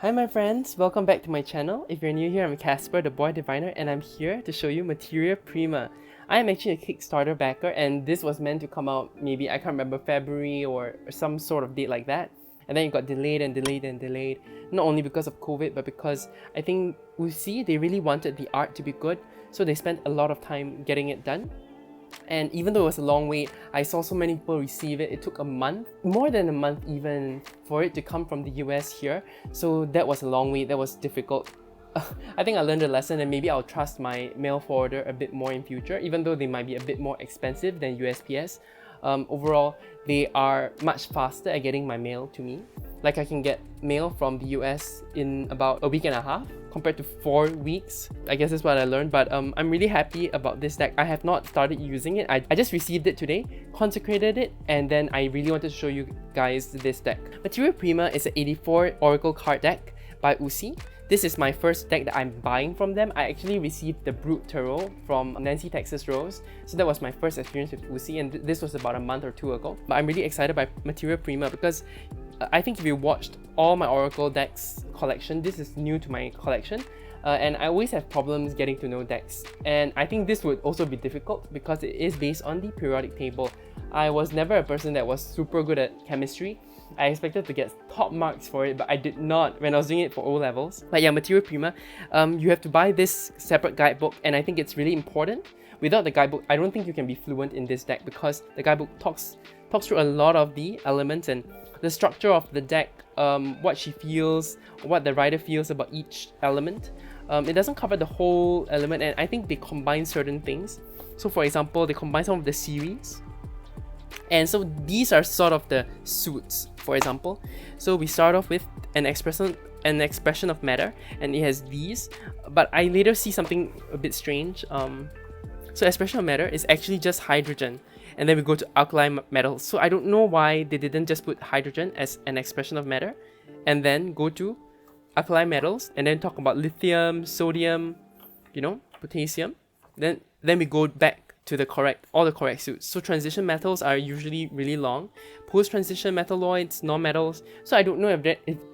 Hi my friends, welcome back to my channel. If you're new here, I'm Casper, the boy diviner, and I'm here to show you Materia Prima. I am actually a Kickstarter backer, and this was meant to come out maybe, I can't remember, February or some sort of date like that. And then it got delayed and delayed and delayed, not only because of COVID, but because I think UUSI, they really wanted the art to be good, so they spent a lot of time getting it done. And even though it was a long wait, I saw so many people receive it. It took a month, more than a month even, for it to come from the US here. So that was a long wait, that was difficult. I think I learned a lesson, and maybe I'll trust my mail forwarder a bit more in future, even though they might be a bit more expensive than USPS. Overall, they are much faster at getting my mail to me. Like I can get mail from the US in about a week and a half compared to 4 weeks. I guess that's what I learned, but I'm really happy about this deck. I have not started using it. I just received it today, consecrated it, and then I really wanted to show you guys this deck. Materia Prima is an 84 Oracle card deck by UUSI. This is my first deck that I'm buying from them. I actually received the Brute Tarot from Nancy Texas Rose, so that was my first experience with UUSI, and this was about a month or two ago. But I'm really excited by Materia Prima because I think if you watched all my Oracle decks collection, this is new to my collection, and I always have problems getting to know decks. And I think this would also be difficult because it is based on the periodic table. I was never a person that was super good at chemistry. I expected to get top marks for it, but I did not when I was doing it for O levels. But yeah, Materia Prima, you have to buy this separate guidebook, and I think it's really important. Without the guidebook, I don't think you can be fluent in this deck because the guidebook talks through a lot of the elements and the structure of the deck, what she feels, what the writer feels about each element. It doesn't cover the whole element, and I think they combine certain things. So for example, they combine some of the series. And so these are sort of the suits, for example. So we start off with an expression of matter, and it has these, but I later see something a bit strange. So expression of matter is actually just hydrogen, and then we go to alkali metals. So I don't know why they didn't just put hydrogen as an expression of matter and then go to alkali metals and then talk about lithium, sodium, potassium. Then we go back to all the correct suits. So transition metals are usually really long. Post-transition metalloids, non-metals. So I don't know if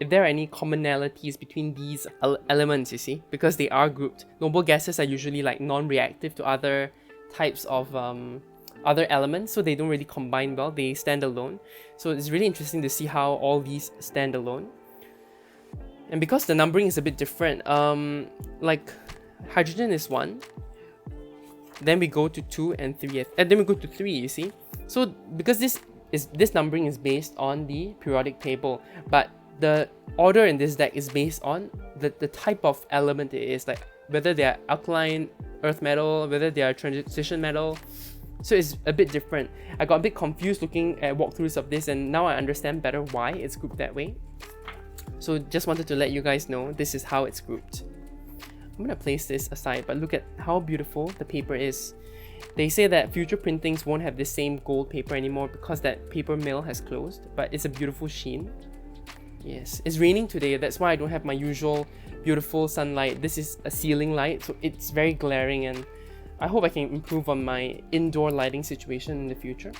there are any commonalities between these elements, you see, because they are grouped. Noble gases are usually like non-reactive to other types of other elements, so they don't really combine well, they stand alone. So it's really interesting to see how all these stand alone. And because the numbering is a bit different, like hydrogen is 1, then we go to 2 and 3, and then we go to 3, you see. So because this numbering is based on the periodic table, but the order in this deck is based on the type of element it is, like whether they are alkaline earth metal, whether they are transition metal. So it's a bit different. I got a bit confused looking at walkthroughs of this, and now I understand better why it's grouped that way. So just wanted to let you guys know this is how it's grouped. I'm gonna place this aside, but look at how beautiful the paper is. They say that future printings won't have the same gold paper anymore because that paper mill has closed, but it's a beautiful sheen. Yes, it's raining today, that's why I don't have my usual beautiful sunlight. This is a ceiling light, so it's very glaring, and I hope I can improve on my indoor lighting situation in the future.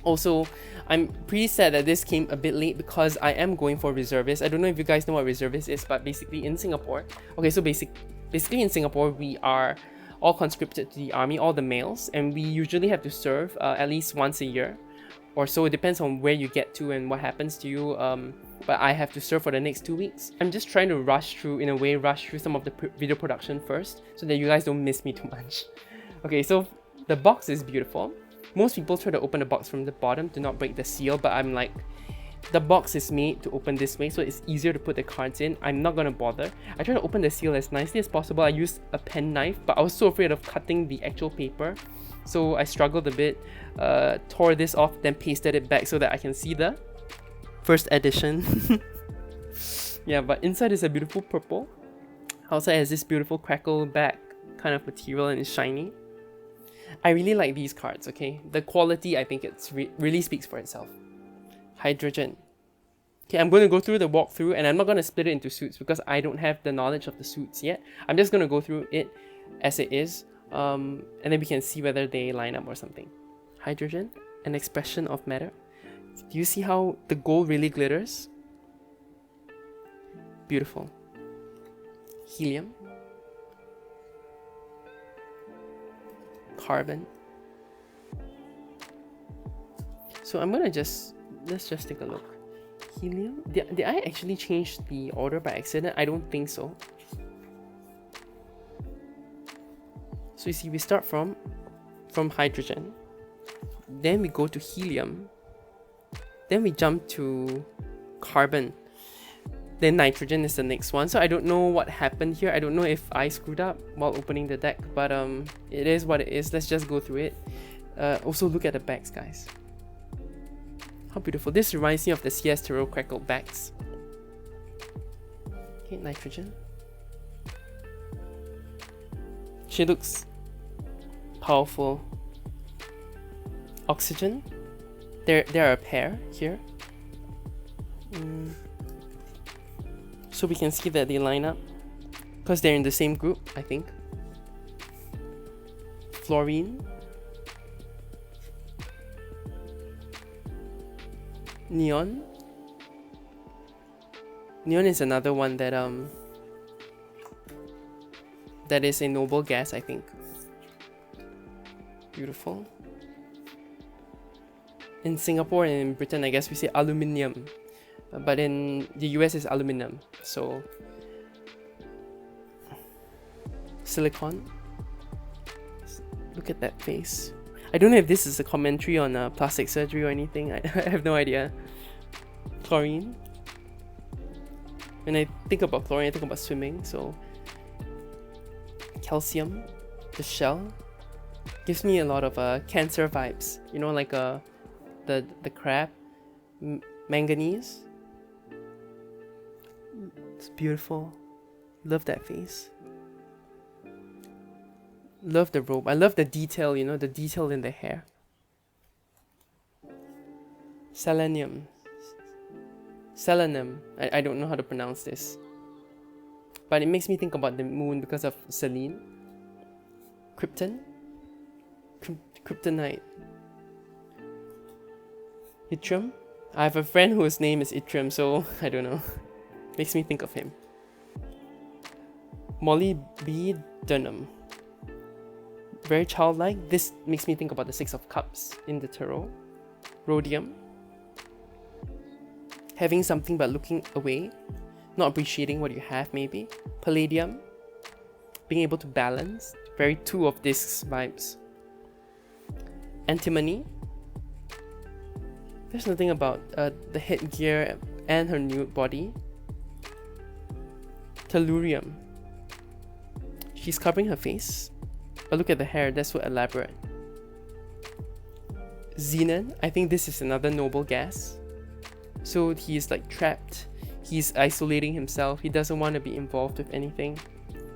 Also, I'm pretty sad that this came a bit late because I am going for reservist. I don't know if you guys know what reservist is, but basically in Singapore, okay, so basically in Singapore, we are all conscripted to the army, all the males, and we usually have to serve at least once a year or so. It depends on where you get to and what happens to you, but I have to serve for the next 2 weeks. I'm just trying to rush through some of the video production first so that you guys don't miss me too much. Okay, so the box is beautiful. Most people try to open the box from the bottom to not break the seal, but I'm like, the box is made to open this way, so it's easier to put the cards in. I'm not gonna bother. I try to open the seal as nicely as possible. I used a pen knife, but I was so afraid of cutting the actual paper, so I struggled a bit, tore this off, then pasted it back so that I can see the first edition. Yeah, but inside is a beautiful purple. Outside has this beautiful crackle back kind of material, and it's shiny. I really like these cards, okay? The quality, I think it's really speaks for itself. Hydrogen. Okay, I'm going to go through the walkthrough, and I'm not going to split it into suits because I don't have the knowledge of the suits yet. I'm just going to go through it as it is, and then we can see whether they line up or something. Hydrogen, an expression of matter. Do you see how the gold really glitters? Beautiful. Helium. Carbon. So I'm gonna let's just take a look. Helium? Did I actually change the order by accident? I don't think so. So you see, we start from hydrogen, then we go to helium, then we jump to carbon, then nitrogen is the next one. So I don't know what happened here. I don't know if I screwed up while opening the deck, but it is what it is. Let's just go through it. Also look at the backs, guys. How beautiful. This reminds me of the CS Tarot crackled backs. Okay, nitrogen. She looks powerful. Oxygen. There are a pair here. So we can see that they line up because they're in the same group, I think. Fluorine. Neon. Neon is another one that is a noble gas, I think. Beautiful. In Singapore and in Britain, I guess we say aluminium, but in the US it's aluminum. So silicon. Look at that face. I don't know if this is a commentary on plastic surgery or anything. I have no idea. Chlorine. When I think about chlorine, I think about swimming. So calcium, the shell, gives me a lot of cancer vibes. You know, like the crab. Manganese. It's beautiful. Love that face. Love the robe. I love the detail, you know, the detail in the hair. Selenium. Selenum. I don't know how to pronounce this. But it makes me think about the moon because of Selene. Krypton. Kryptonite. Yttrium. I have a friend whose name is Yttrium, so I don't know. Makes me think of him. Molybdenum. Very childlike. This makes me think about the Six of Cups in the tarot. Rhodium. Having something but looking away. Not appreciating what you have, maybe. Palladium. Being able to balance. Very two of these vibes. Antimony. There's nothing about the headgear and her nude body. Tellurium. She's covering her face. But look at the hair, that's so elaborate. Xenon, I think this is another noble gas. So he's like trapped. He's isolating himself. He doesn't want to be involved with anything.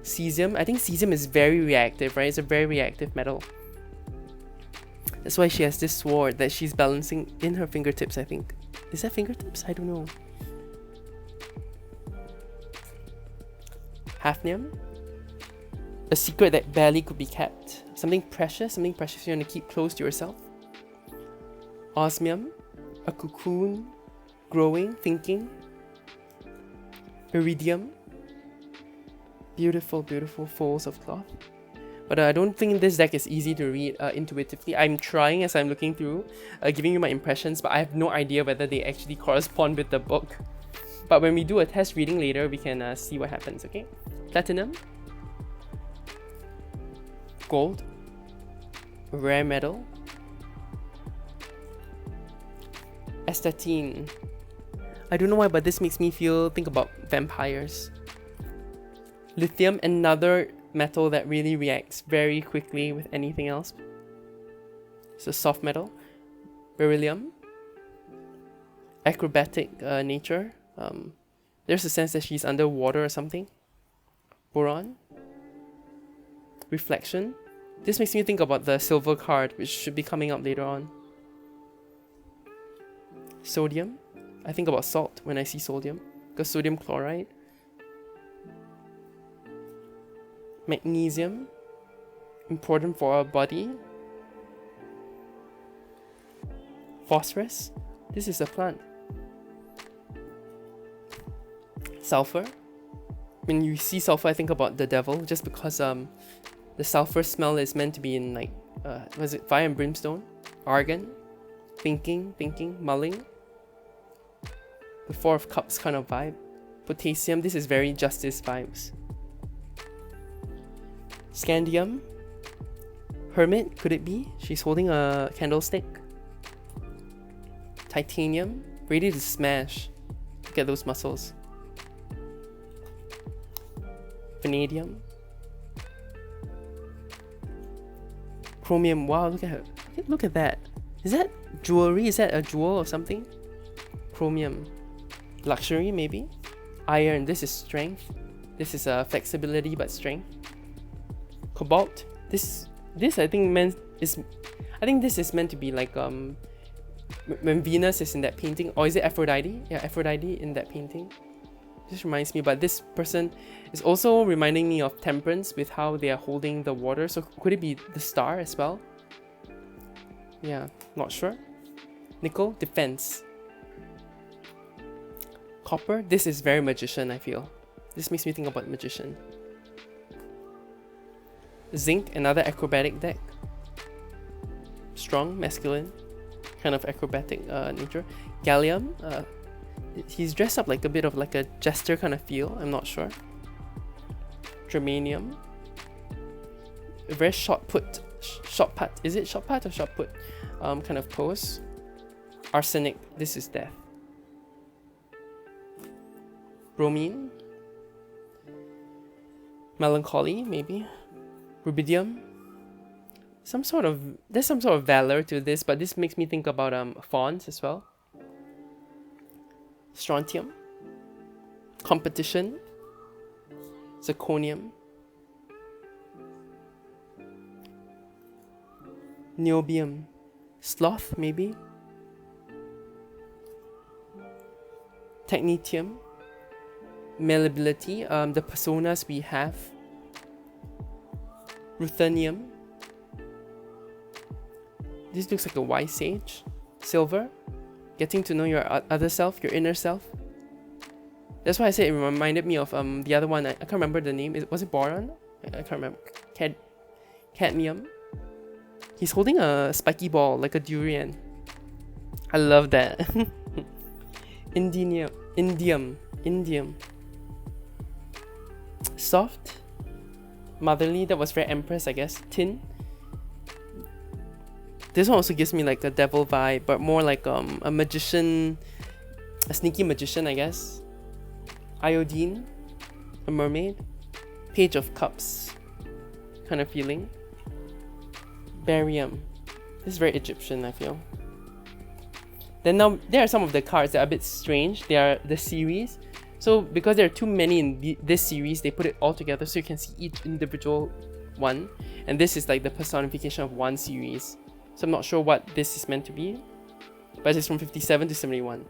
Cesium, I think cesium is very reactive, right? It's a very reactive metal. That's why she has this sword that she's balancing in her fingertips, I think. Is that fingertips? I don't know. Hafnium. A secret that barely could be kept. Something precious you want to keep close to yourself. Osmium. A cocoon. Growing, thinking. Iridium. Beautiful, beautiful folds of cloth. But I don't think this deck is easy to read intuitively. I'm trying as I'm looking through, giving you my impressions, but I have no idea whether they actually correspond with the book. But when we do a test reading later, we can see what happens, okay? Platinum. Gold. Rare metal. Astatine. I don't know why, but this makes me think about vampires. Lithium, another metal that really reacts very quickly with anything else. So soft metal. Beryllium. Acrobatic nature. There's a sense that she's underwater or something. Boron. Reflection. This makes me think about the silver card, which should be coming up later on. Sodium. I think about salt when I see sodium, because sodium chloride. Magnesium. Important for our body. Phosphorus. This is a plant. Sulfur. when you see sulfur, I think about the devil, just because the sulfur smell is meant to be in like was it fire and brimstone, argon, thinking, mulling. The Four of Cups kind of vibe. Potassium, this is very justice vibes. Scandium, Hermit, could it be? She's holding a candlestick. Titanium, ready to smash. Look at those muscles. Vanadium. Chromium, wow, look at her. Look at that. Is that jewelry? Is that a jewel or something? Chromium. Luxury, maybe? Iron, this is strength. This is flexibility but strength. Cobalt, this I think this is meant to be like when Venus is in that painting, or is it Aphrodite? Yeah, Aphrodite in that painting. This reminds me, but this person is also reminding me of Temperance with how they are holding the water. So could it be the star as well? Yeah, not sure. Nickel, defense. Copper, this is very magician, I feel. This makes me think about magician. Zinc, another acrobatic deck. Strong, masculine, kind of acrobatic nature. Gallium, he's dressed up like a bit of like a jester kind of feel, I'm not sure. Germanium, a very shot put, is it shot put or shot put kind of pose. Arsenic, this is death. Bromine, melancholy, maybe. Rubidium, there's some sort of valor to this, but this makes me think about fawns as well. Strontium, competition. Zirconium, niobium, sloth, maybe. Technetium, malleability, the personas we have. Ruthenium, this looks like a wise sage. Silver, getting to know your other self, your inner self. That's why I said it reminded me of the other one. I can't remember the name. Was it boron? I can't remember. Cadmium. He's holding a spiky ball like a durian. I love that. Indium. Soft. Motherly, that was very Empress, I guess. Tin. This one also gives me like a devil vibe, but more like a magician, a sneaky magician, I guess. Iodine, a mermaid. Page of Cups, kind of feeling. Barium, this is very Egyptian, I feel. Then now, there are some of the cards that are a bit strange. They are the series. So because there are too many in this series, they put it all together so you can see each individual one. And this is like the personification of one series. So I'm not sure what this is meant to be, but it's from 57 to 71.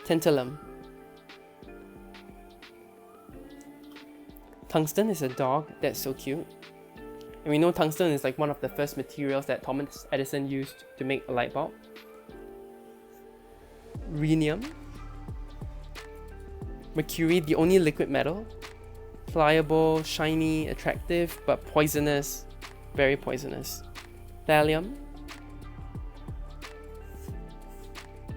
Tantalum. Tungsten is a dog. That's so cute. And we know tungsten is like one of the first materials that Thomas Edison used to make a light bulb. Rhenium. Mercury, the only liquid metal. Pliable, shiny, attractive, but poisonous. Very poisonous. Thallium.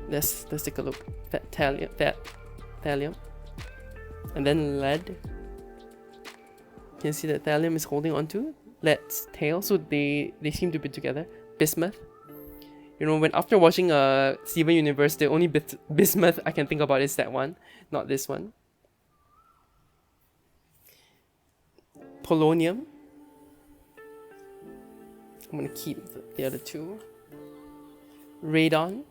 Let's take a look. Thallium. And then lead. You can see that thallium is holding on to lead's tail, so they seem to be together. Bismuth. You know, when after watching Steven Universe, the only bismuth I can think about is that one, not this one. Polonium. I'm gonna keep the other two. Radon.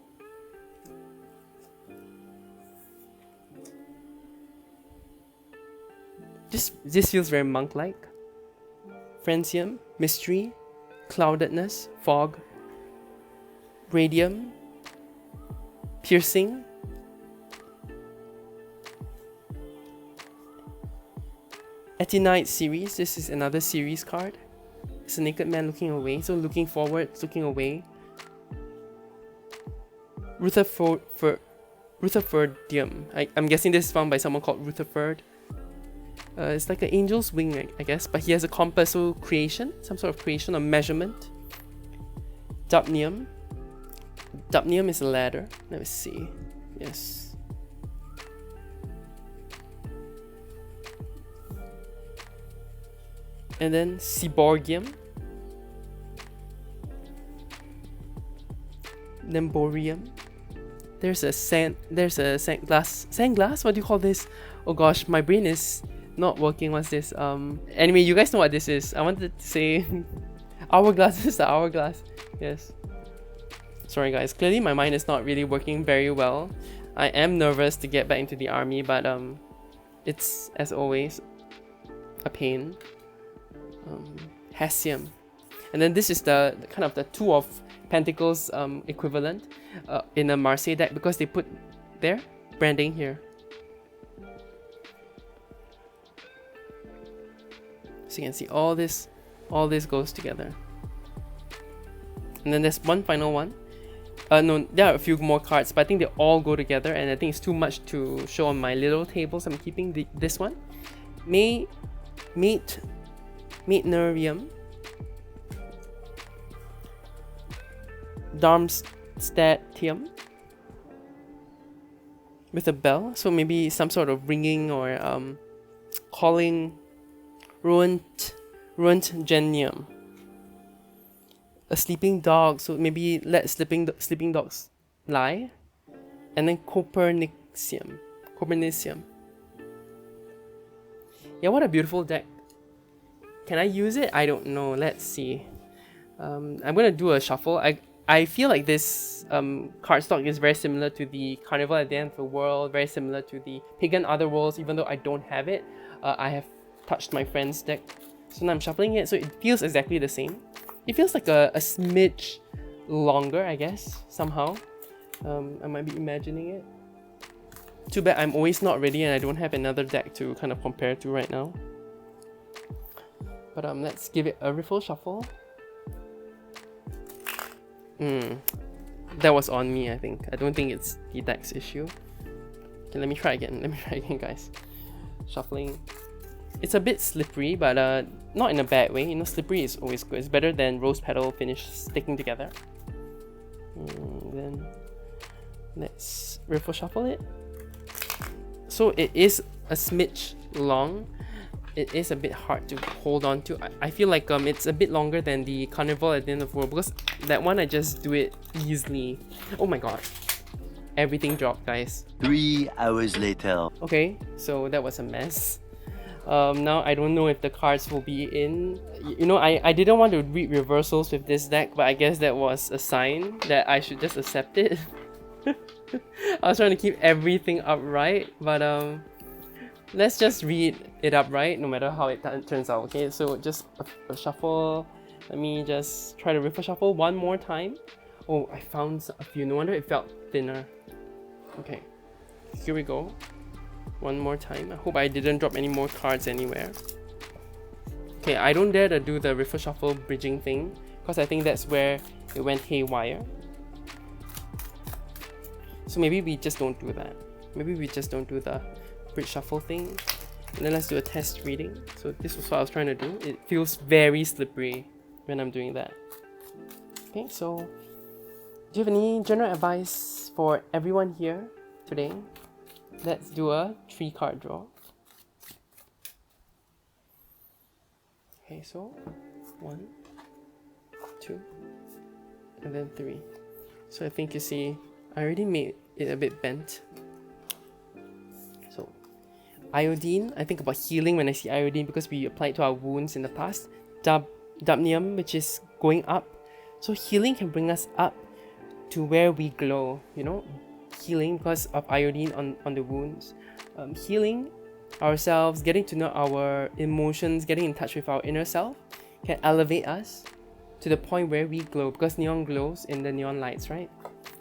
This feels very monk-like. Francium, mystery, cloudedness, fog. Radium, piercing. Etinite series, this is another series card. It's a naked man looking away, so looking forward, looking away. Rutherfordium. I'm guessing this is found by someone called Rutherford. It's like an angel's wing, I guess, but he has a compass, so creation, some sort of creation or measurement. Dubnium. Dubnium is a ladder. Let me see. Yes. And then Seaborgium. Then Borium. There's a sandglass. What do you call this? Oh gosh, my brain is not working. What's this? Anyway, you guys know what this is. I wanted to say hourglass. This is the hourglass. Yes. Sorry guys, clearly my mind is not really working very well. I am nervous to get back into the army, but it's, as always, a pain. Hassium. And then this is the kind of the Two of Pentacles equivalent in a Marseille deck, because they put their branding here. So you can see all this goes together. And then there's one final one. No, there are a few more cards, but I think they all go together, and I think it's too much to show on my little tables. I'm keeping this one. Matenerium. Darmstadtium. With a bell, so maybe some sort of ringing or calling. Röntgenium. A sleeping dog, so maybe let sleeping dogs lie. And then Copernicium. Yeah, what a beautiful deck. Can I use it? I don't know. Let's see. I'm gonna do a shuffle. I feel like this cardstock is very similar to the Carnival at the End of the World, very similar to the Pagan Otherworlds, even though I don't have it. I have touched my friend's deck, so now I'm shuffling it, so it feels exactly the same. It feels like a smidge longer, I guess, somehow. I might be imagining it. Too bad I'm always not ready and I don't have another deck to kind of compare to right now. But let's give it a riffle shuffle. That was on me, I think. I don't think it's the deck's issue. Okay, let me try again, guys. Shuffling. It's a bit slippery, but not in a bad way. You know, slippery is always good. It's better than rose petal finish sticking together. Then let's riffle shuffle it. So it is a smidge long. It is a bit hard to hold on to. I feel like it's a bit longer than the Carnival at the End of the World, because that one I just do it easily. Oh my god. Everything dropped, guys. 3 hours later. Okay, so that was a mess. Now I don't know if the cards will be in. You know, I didn't want to read reversals with this deck, but I guess that was a sign that I should just accept it. I was trying to keep everything upright, but let's just read it upright no matter how it turns out. Okay, so just a shuffle. Let me just try to riffle shuffle one more time. Oh, I found a few. No wonder it felt thinner. Okay, here we go. One more time. I hope I didn't drop any more cards anywhere. Okay, I don't dare to do the riffle shuffle bridging thing, because I think that's where it went haywire. So maybe we just don't do that. Maybe we just don't do the bridge shuffle thing. And then let's do a test reading. So this was what I was trying to do. It feels very slippery when I'm doing that. Okay, so do you have any general advice for everyone here today? Let's do a 3-card draw. Okay, so 1, 2, and then 3. So I think you see, I already made it a bit bent. So iodine, I think about healing when I see iodine, because we applied to our wounds in the past. Dubnium, which is going up. So healing can bring us up to where we glow, you know? Healing because of iodine on the wounds. Healing ourselves, getting to know our emotions, getting in touch with our inner self can elevate us to the point where we glow, because neon glows in the neon lights, right?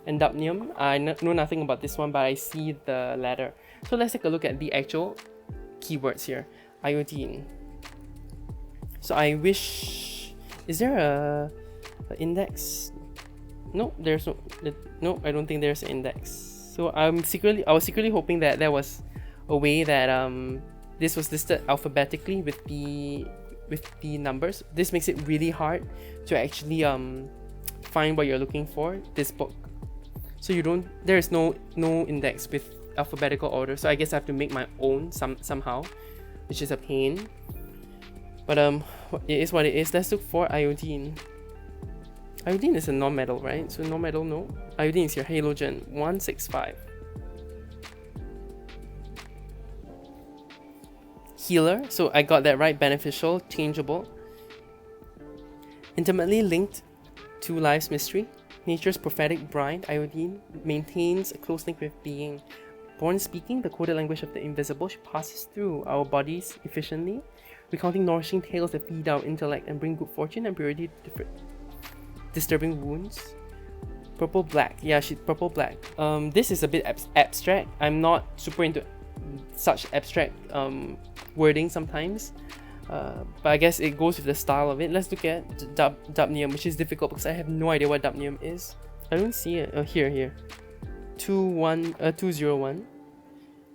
And dubnium, I know nothing about this one, but I see the ladder. So let's take a look at the actual keywords here. Iodine. So I wish... Is there a index? No, there's no... No, I don't think there's an index. So I was secretly hoping that there was a way that this was listed alphabetically with the numbers. This makes it really hard to actually find what you're looking for, this book. So there is no index with alphabetical order, so I guess I have to make my own somehow, which is a pain. But it is what it is. Let's look for iodine. Iodine is a non-metal, right? So non-metal, no. Iodine is your halogen, 165. Healer, so I got that right. Beneficial, changeable. Intimately linked to life's mystery. Nature's prophetic bride, iodine, maintains a close link with being. Born speaking the coded language of the invisible, she passes through our bodies efficiently, recounting nourishing tales that feed our intellect and bring good fortune and purity to disturbing wounds. Purple black, yeah, she's purple black. This is a bit abstract. I'm not super into such abstract wording sometimes, but I guess it goes with the style of it. Let's look at dubnium, which is difficult because I have no idea what dubnium is. I don't see it. Here. 201.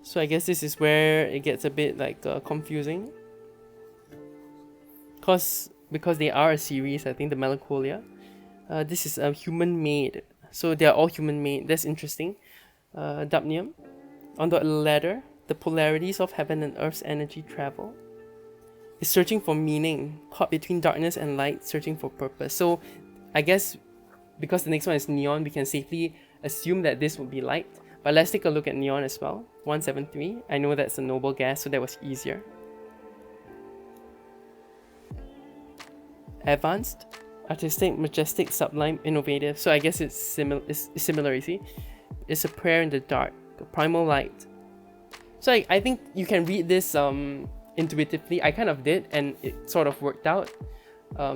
So I guess this is where it gets a bit like confusing, because they are a series. I think the Melancholia. This is a human made, so they are all human made. That's interesting. Dubnium. On the ladder, the polarities of heaven and earth's energy travel. Is searching for meaning, caught between darkness and light, searching for purpose. So I guess because the next one is neon, we can safely assume that this would be light. But let's take a look at neon as well. 173. I know that's a noble gas, so that was easier. Advanced, artistic, majestic, sublime, innovative. So I guess it's similar, you see. It's a prayer in the dark, a primal light. So I think you can read this intuitively. I kind of did, and it sort of worked out.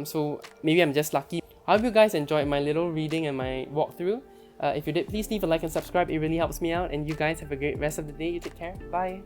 So maybe I'm just lucky. I hope you guys enjoyed my little reading and my walkthrough. If you did, please leave a like and subscribe. It really helps me out. And you guys have a great rest of the day. You take care. Bye.